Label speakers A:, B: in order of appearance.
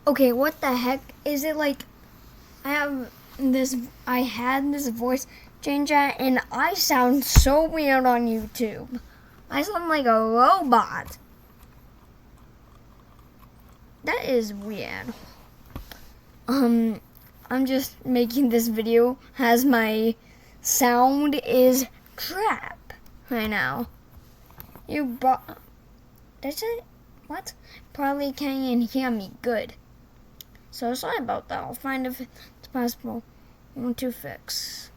A: Okay, what the heck is it like? I had this voice changer, and I sound so weird on YouTube. I sound like a robot. That is weird. I'm just making this video as my sound is crap right now. Does it? What? Probably can't even hear me good. So sorry about that. I'll find if it's possible to fix.